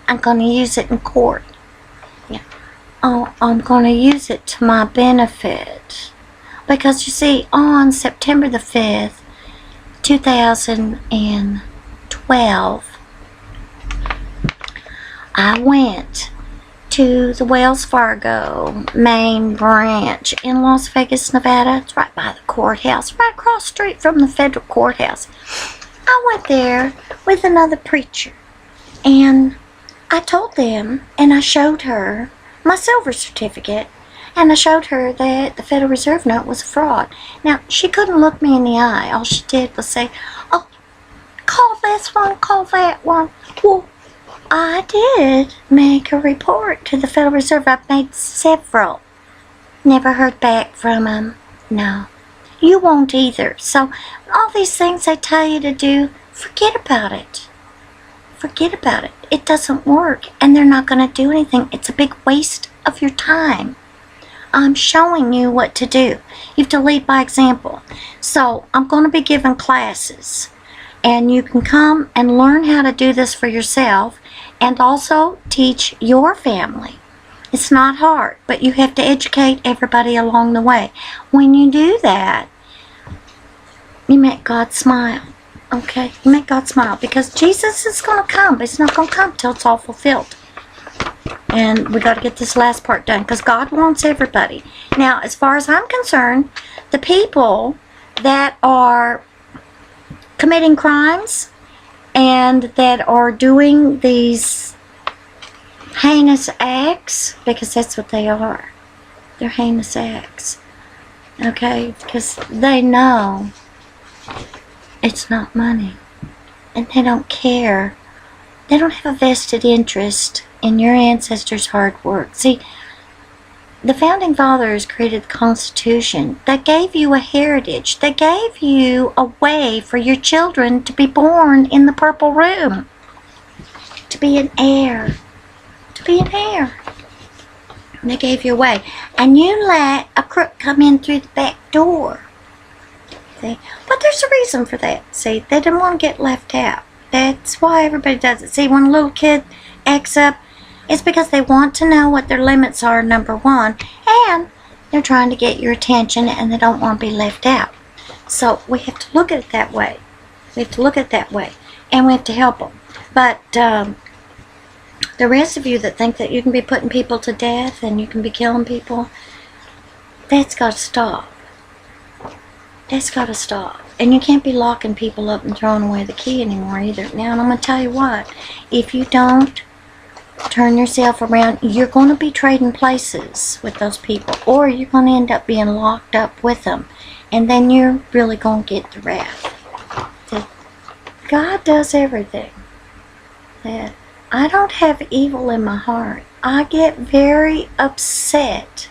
I'm going to use it in court. Yeah. Oh, I'm going to use it to my benefit. Because you see, on September the 5th, 2012, I went to the Wells Fargo main branch in Las Vegas, Nevada. It's right by the courthouse, right across the street from the federal courthouse. I went there with another preacher, and I told them, and I showed her my silver certificate, and I showed her that the Federal Reserve note was a fraud. Now, she couldn't look me in the eye. All she did was say, oh, call this one, call that one. Well, I did make a report to the Federal Reserve. I've made several. Never heard back from them. No. You won't either. So, all these things they tell you to do, forget about it. Forget about it. It doesn't work, and they're not going to do anything. It's a big waste of your time. I'm showing you what to do. You have to lead by example. So, I'm going to be giving classes, and you can come and learn how to do this for yourself, and also teach your family. It's not hard, but you have to educate everybody along the way. When you do that, you make God smile. Okay? You make God smile, because Jesus is going to come, but He's not going to come till it's all fulfilled. And we got to get this last part done, because God wants everybody. Now, as far as I'm concerned, the people that are committing crimes and that are doing these heinous acts, because that's what they are. They're heinous acts. Okay? Because they know it's not money. And they don't care. They don't have a vested interest in your ancestors' hard work. See, the Founding Fathers created the Constitution that gave you a heritage. They gave you a way for your children to be born in the purple room. To be an heir. To be an heir. And they gave you a way. And you let a crook come in through the back door. See? But there's a reason for that. See, they didn't want to get left out. That's why everybody does it. See, when a little kid acts up, it's because they want to know what their limits are, number one, and they're trying to get your attention, and they don't want to be left out. So we have to look at it that way. We have to look at it that way, and we have to help them. But the rest of you that think that you can be putting people to death and you can be killing people, that's got to stop. That's got to stop. And you can't be locking people up and throwing away the key anymore either. Now, and I'm going to tell you what, if you don't turn yourself around, you're going to be trading places with those people, or you're going to end up being locked up with them, and then you're really going to get the wrath. That God does everything. That I don't have evil in my heart. I get very upset,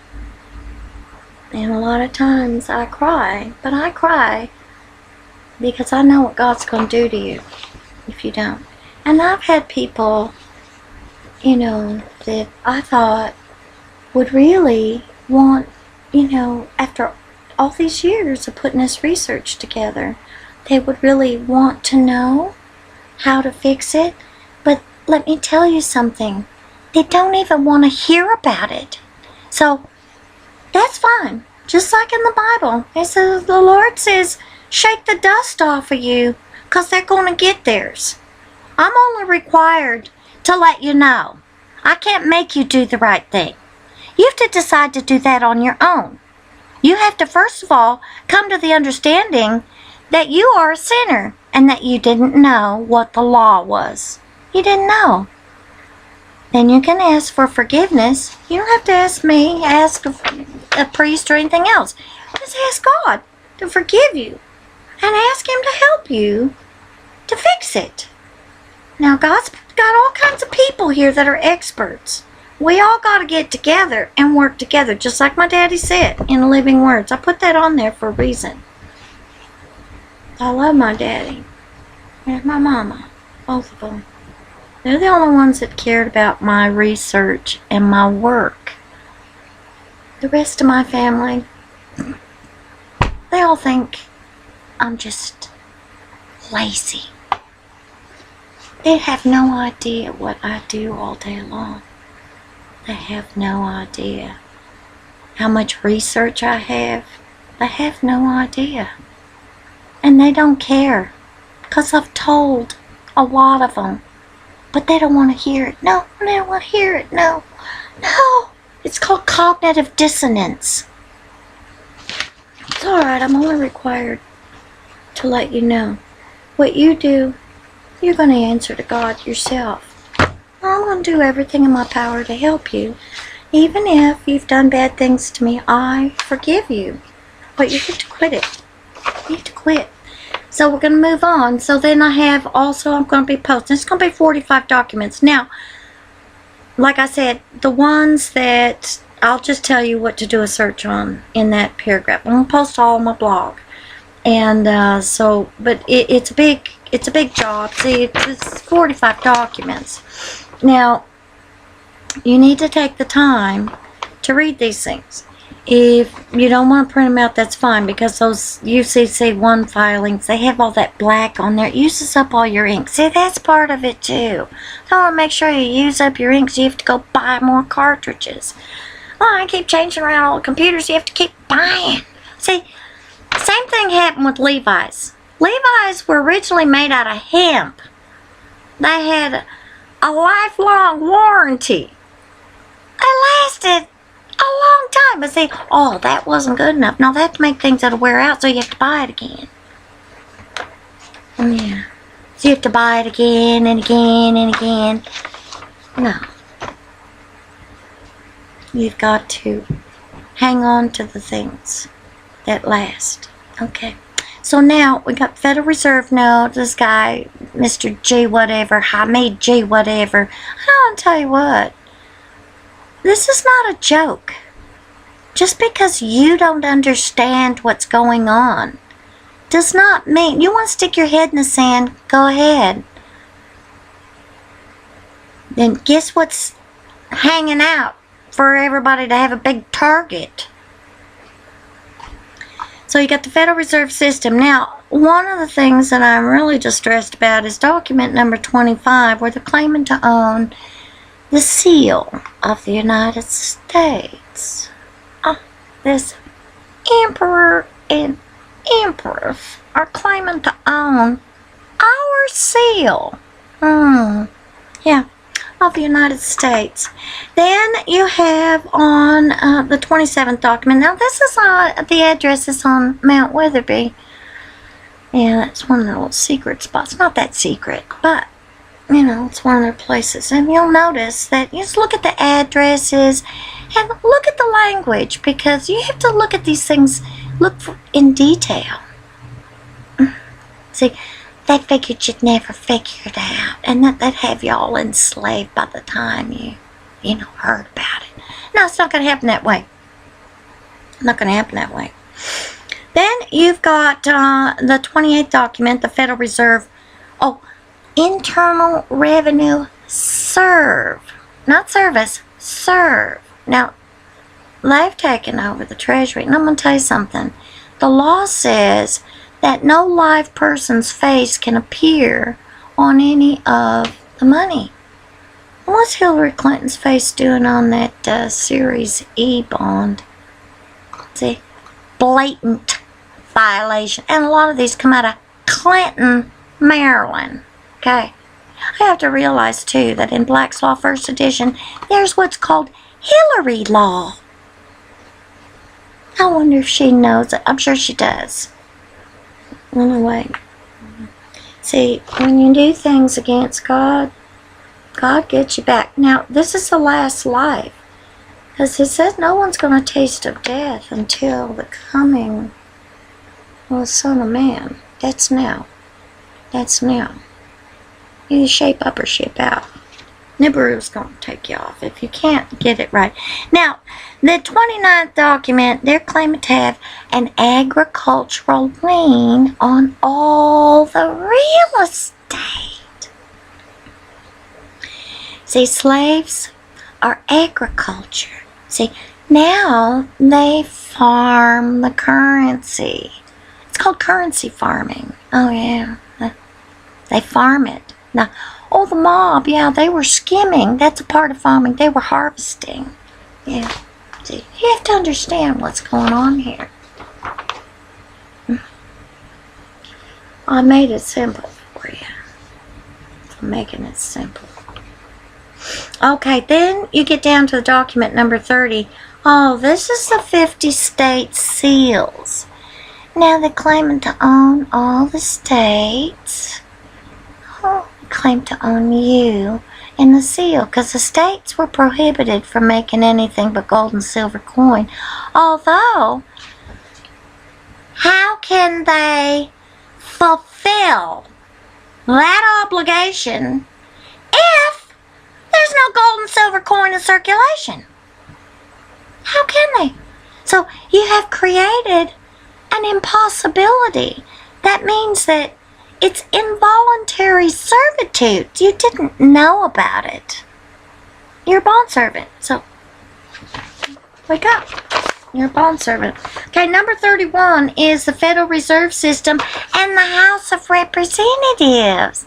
and a lot of times I cry, but I cry because I know what God's going to do to you if you don't. And I've had people, you know, that I thought would really want, you know, after all these years of putting this research together, they would really want to know how to fix it. But let me tell you something. They don't even want to hear about it. So, that's fine. Just like in the Bible. It says, the Lord says, shake the dust off of you, because they're going to get theirs. I'm only required to let you know. I can't make you do the right thing. You have to decide to do that on your own. You have to, first of all, come to the understanding that you are a sinner and that you didn't know what the law was. You didn't know. Then you can ask for forgiveness. You don't have to ask me, ask a priest or anything else. Just ask God to forgive you and ask Him to help you to fix it. Now, God's got all kinds of people here that are experts. We all got to get together and work together, just like my daddy said in the Living Words. I put that on there for a reason. I love my daddy and my mama, both of them. They're the only ones that cared about my research and my work. The rest of my family, they all think I'm just lazy. They have no idea what I do all day long. They have no idea how much research I have. They have no idea. And they don't care. Because I've told a lot of them. But they don't want to hear it. No, they don't want to hear it. No. No. It's called cognitive dissonance. It's alright. I'm only required to let you know. What you do, you're going to answer to God yourself. I'm going to do everything in my power to help you. Even if you've done bad things to me, I forgive you. But you have to quit it. You have to quit. So we're going to move on. So then I have also, I'm going to be posting. It's going to be 45 documents. Now, like I said, the ones that I'll just tell you what to do a search on in that paragraph. I'm going to post all on my blog. And but it's a big job. See, it's 45 documents. Now, you need to take the time to read these things. If you don't want to print them out, that's fine, because those UCC1 filings, they have all that black on there. It uses up all your ink. See, that's part of it too. So I want to make sure you use up your ink, so you have to go buy more cartridges. Oh, I keep changing around all the computers, you have to keep buying. See, same thing happened with Levi's. Levi's were originally made out of hemp. They had a lifelong warranty. They lasted a long time. But see, oh, that wasn't good enough. No, they have to make things that'll wear out, so you have to buy it again. Yeah. So you have to buy it again and again and again. No. You've got to hang on to the things that last. Okay. So now we got Federal Reserve note. This guy, Mr. G whatever, Hamid G whatever. I don't tell you what. This is not a joke. Just because you don't understand what's going on does not mean you want to stick your head in the sand. Go ahead. Then guess what's hanging out for everybody to have a big target? So you got the Federal Reserve System. Now, one of the things that I'm really distressed about is document number 25, where they're claiming to own the seal of the United States. This emperor and empress are claiming to own our seal. Yeah, of the United States. Then you have on the 27th document. Now this is the address is on Mount Weatherby. Yeah, it's one of the little secret spots. Not that secret, but you know, it's one of their places. And you'll notice that you just look at the addresses and look at the language, because you have to look at these things, in detail. See, they figured you'd never figure it out, and that they'd have you all enslaved by the time you heard about it. No, it's not going to happen that way. Not going to happen that way. Then you've got the 28th document, the Federal Reserve. Oh, Internal Revenue Serve. Not service, serve. Now, they've taken over the Treasury, and I'm going to tell you something. The law says that no live person's face can appear on any of the money. What's Hillary Clinton's face doing on that Series E bond? See, blatant violation. And a lot of these come out of Clinton, Maryland. Okay. I have to realize, too, that in Black's Law First Edition, there's what's called Hillary Law. I wonder if she knows it. I'm sure she does. Anyway, see, when you do things against God, God gets you back. Now, this is the last life. Because it says no one's going to taste of death until the coming of the Son of Man. That's now. That's now. You shape up or shape out. Nibiru's going to take you off if you can't get it right. Now, the 29th document, they're claiming to have an agricultural lien on all the real estate. See, slaves are agriculture. See, now they farm the currency. It's called currency farming. Oh, yeah. They farm it. Now, oh, the mob, yeah, they were skimming. That's a part of farming. They were harvesting. Yeah. See, you have to understand what's going on here. I made it simple for you. I'm making it simple. Okay, then you get down to document number 30. Oh, this is the 50 state seals. Now they're claiming to own all the states. Oh, claim to own you in the seal, because the states were prohibited from making anything but gold and silver coin. Although, how can they fulfill that obligation if there's no gold and silver coin in circulation? How can they? So you have created an impossibility. That means that it's involuntary servitude. You didn't know about it. You're a bondservant. So wake up. You're a bondservant. Okay, number 31 is the Federal Reserve System and the House of Representatives.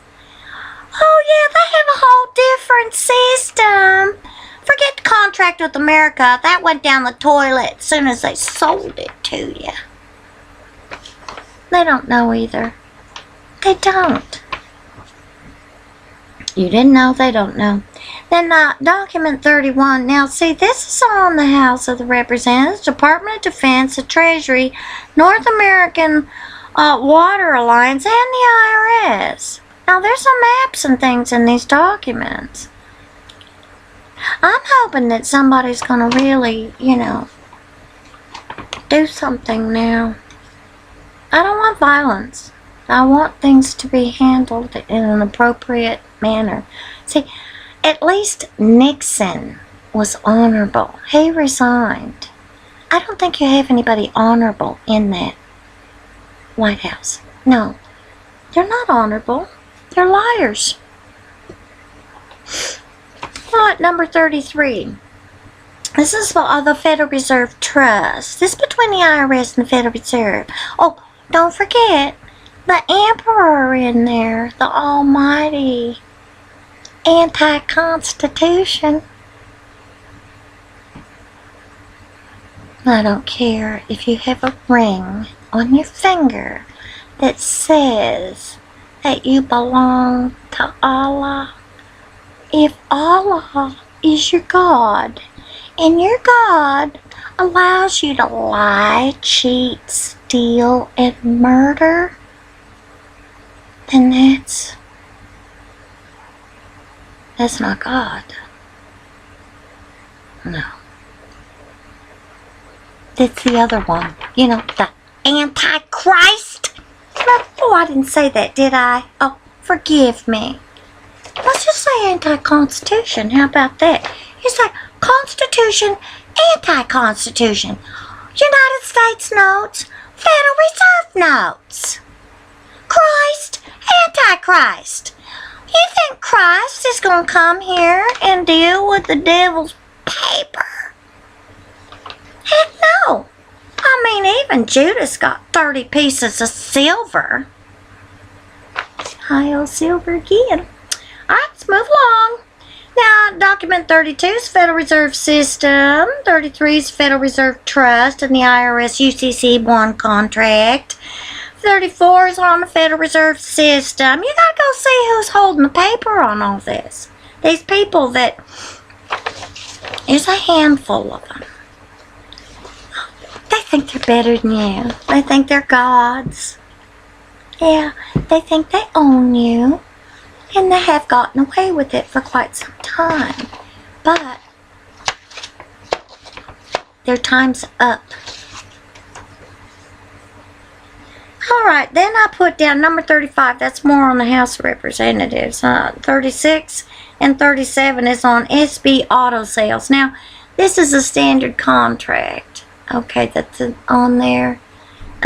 Oh yeah, they have a whole different system. Forget the contract with America. That went down the toilet as soon as they sold it to you. They don't know either. They don't. You didn't know, they don't know. Then document 31. Now see, this is on the House of the Representatives, Department of Defense, the Treasury, North American Water Alliance, and the IRS. Now there's some maps and things in these documents. I'm hoping that somebody's going to really, do something now. I don't want violence. I want things to be handled in an appropriate manner. See, at least Nixon was honorable. He resigned. I don't think you have anybody honorable in that White House. No, they're not honorable. They're liars. Number 33. This is the Federal Reserve Trust. This is between the IRS and the Federal Reserve. Oh, don't forget the Emperor in there, the almighty anti-constitution. I don't care if you have a ring on your finger that says that you belong to Allah. If Allah is your God, and your God allows you to lie, cheat, steal, and murder, then that's not God. No. That's the other one. The Antichrist. Oh, I didn't say that, did I? Oh, forgive me. Let's just say anti-constitution. How about that? It's like Constitution, anti-constitution. United States notes, Federal Reserve notes. Christ, anti-Christ. You think Christ is going to come here and deal with the devil's paper? Heck no. I mean, even Judas got 30 pieces of silver. Hi, silver again. Alright, let's move along. Now, document 32 is Federal Reserve System. 33 is Federal Reserve Trust and the IRS UCC1 contract. 34 is on the Federal Reserve System. You gotta go see who's holding the paper on all this. These people that... There's a handful of them. They think they're better than you. They think they're gods. Yeah, they think they own you. And they have gotten away with it for quite some time. But their time's up. Alright, then I put down number 35. That's more on the House of Representatives. 36 and 37 is on SB auto sales. Now, this is a standard contract. Okay, that's on there.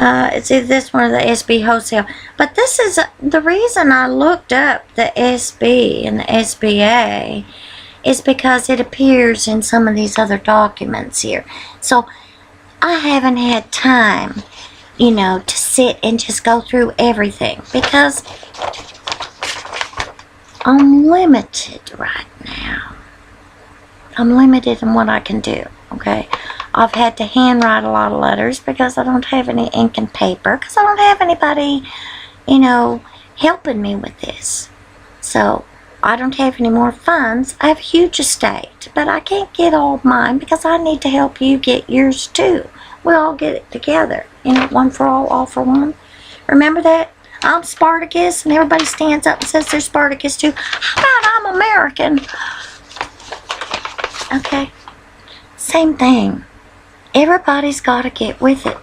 It's either this one or the SB wholesale. But this is the reason I looked up the SB and the SBA is because it appears in some of these other documents here. So I haven't had time, to sit and just go through everything because I'm limited right now. I'm limited in what I can do, okay? I've had to handwrite a lot of letters because I don't have any ink and paper, because I don't have anybody, helping me with this. So, I don't have any more funds. I have a huge estate, but I can't get all of mine because I need to help you get yours too. We all get it together. One for all for one. Remember that? I'm Spartacus, and everybody stands up and says they're Spartacus too. How about I'm American? Okay. Same thing. Everybody's got to get with it.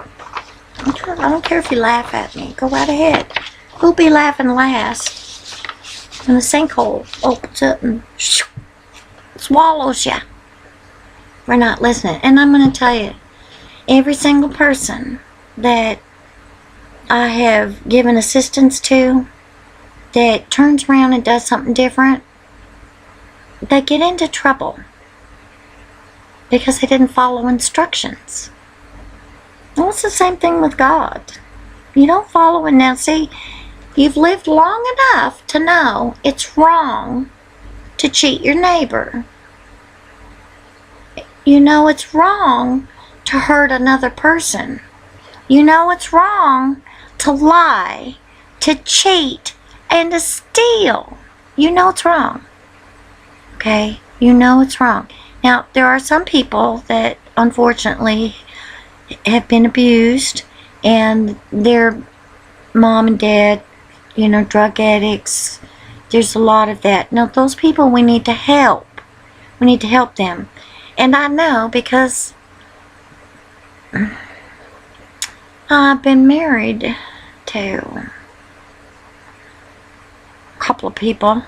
I don't care if you laugh at me. Go right ahead. Who'll be laughing last? And the sinkhole opens up and swallows you. We're not listening. And I'm going to tell you, every single person that I have given assistance to that turns around and does something different, they get into trouble because they didn't follow instructions. Well, it's the same thing with God. You don't follow it. Now, see, you've lived long enough to know it's wrong to cheat your neighbor. You know it's wrong to hurt another person. You know it's wrong to lie, to cheat, and to steal. You know it's wrong. Okay? You know it's wrong. Now, there are some people that unfortunately have been abused, and their mom and dad, drug addicts. There's a lot of that. Now, those people we need to help. We need to help them. And I know because I've been married to a couple of people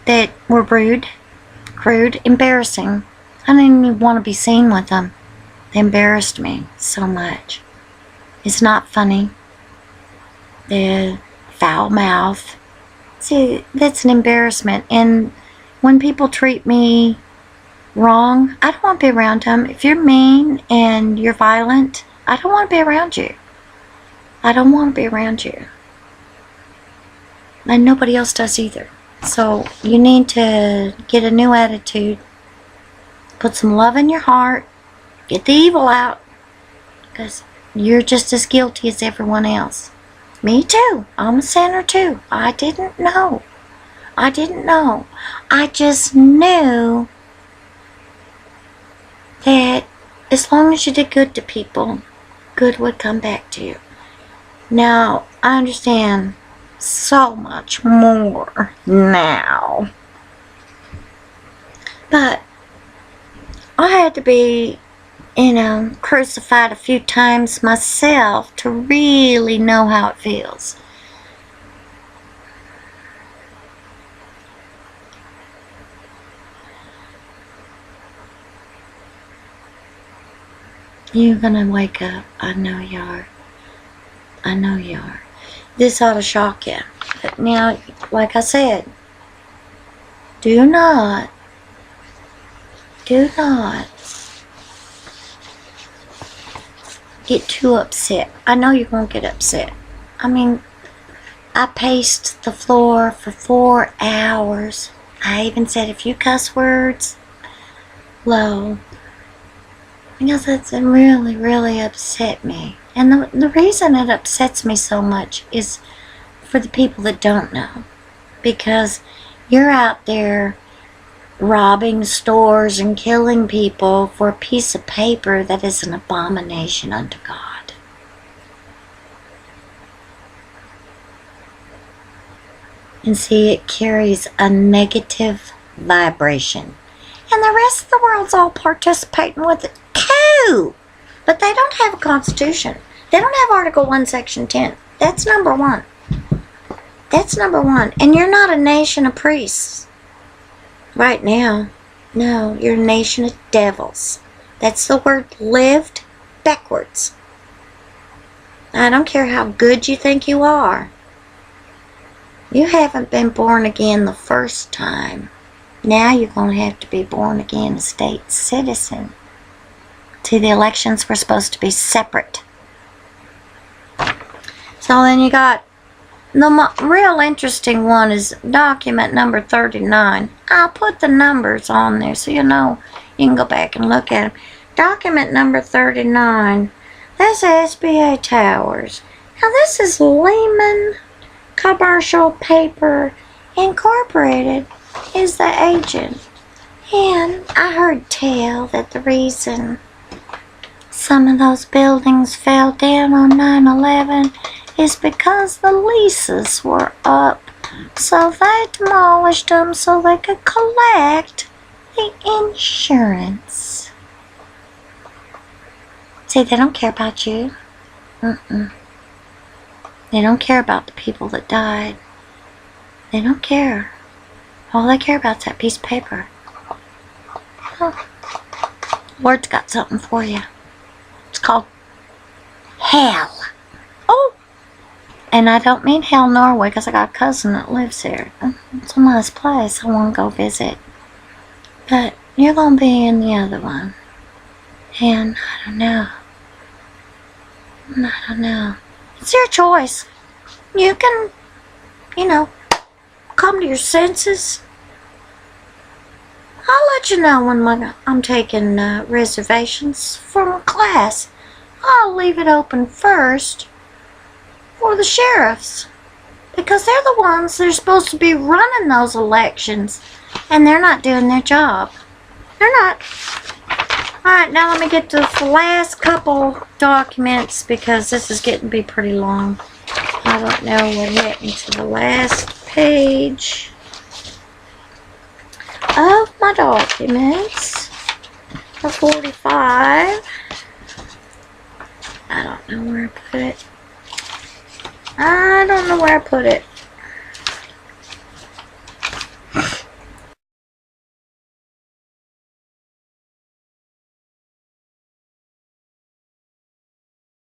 that were rude, crude, embarrassing. I didn't even want to be seen with them. They embarrassed me so much. It's not funny. The foul mouth. See, that's an embarrassment. And when people treat me wrong, I don't want to be around them. If you're mean and you're violent, I don't want to be around you. I don't want to be around you. And nobody else does either. So you need to get a new attitude. Put some love in your heart. Get the evil out. Because you're just as guilty as everyone else. Me too. I'm a sinner too. I didn't know. I just knew that as long as you did good to people, good would come back to you. Now, I understand so much more now. But I had to be, crucified a few times myself to really know how it feels. You're gonna wake up. I know you are. I know you are. This ought to shock you. But now, like I said, do not get too upset. I know you're going to get upset. I mean, I paced the floor for 4 hours. I even said a few cuss words low. Because it's really, really upset me. And the reason it upsets me so much is for the people that don't know. Because you're out there robbing stores and killing people for a piece of paper that is an abomination unto God. And see, it carries a negative vibration. And the rest of the world's all participating with it. Cool! But they don't have a constitution. They don't have Article 1, Section 10. That's number one. That's number one. And you're not a nation of priests. Right now. No, you're a nation of devils. That's the word lived backwards. I don't care how good you think you are. You haven't been born again the first time. Now you're going to have to be born again a state citizen. See, the elections were supposed to be separate. So then you got The real interesting one is document number 39. I'll put the numbers on there so you know you can go back and look at them. Document number 39. That's SBA Towers. Now this is Lehman Commercial Paper Incorporated is the agent. And I heard tell that the reason some of those buildings fell down on 9/11 is because the leases were up. So they demolished them so they could collect the insurance. See, they don't care about you. They don't care about the people that died. They don't care. All they care about is that piece of paper. Huh. Lord's got something for you. It's called hell. Oh! And I don't mean hell Norway because I got a cousin that lives there. It's a nice place. I want to go visit. But you're going to be in the other one. And I don't know. It's your choice. You can, come to your senses. I'll let you know when I'm taking reservations for class. I'll leave it open first for the sheriffs, because they're the ones that are supposed to be running those elections, and they're not doing their job. They're not. Alright, now let me get to the last couple documents, because this is getting to be pretty long. I don't know what happened to the last page of my documents. For 45. I don't know where I put it.